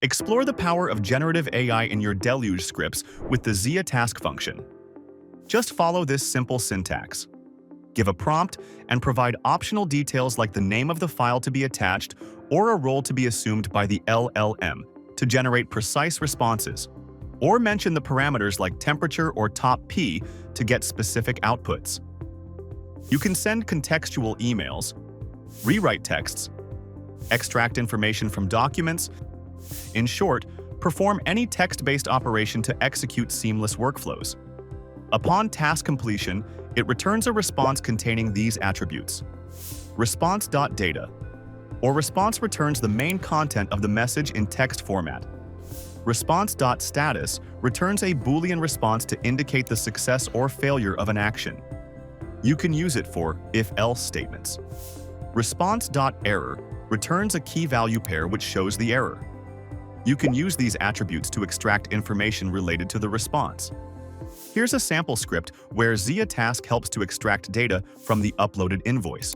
Explore the power of generative AI in your Deluge scripts with the Zia Task function. Just follow this simple syntax. Give a prompt and provide optional details like the name of the file to be attached or a role to be assumed by the LLM to generate precise responses, or mention the parameters like temperature or top P to get specific outputs. You can send contextual emails, rewrite texts, extract information from documents. In short, perform any text-based operation to execute seamless workflows. Upon task completion, it returns a response containing these attributes. Response.data, or response returns the main content of the message in text format. Response.status returns a Boolean response to indicate the success or failure of an action. You can use it for if-else statements. Response.error returns a key value pair which shows the error. You can use these attributes to extract information related to the response. Here's a sample script where Zia Task helps to extract data from the uploaded invoice,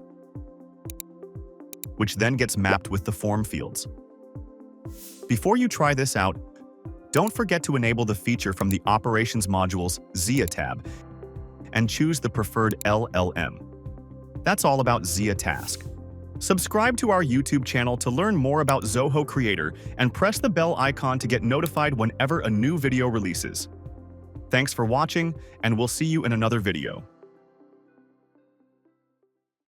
which then gets mapped with the form fields. Before you try this out, don't forget to enable the feature from the Operations module's Zia tab and choose the preferred LLM. That's all about Zia Task. Subscribe to our YouTube channel to learn more about Zoho Creator and press the bell icon to get notified whenever a new video releases. Thanks for watching, and we'll see you in another video.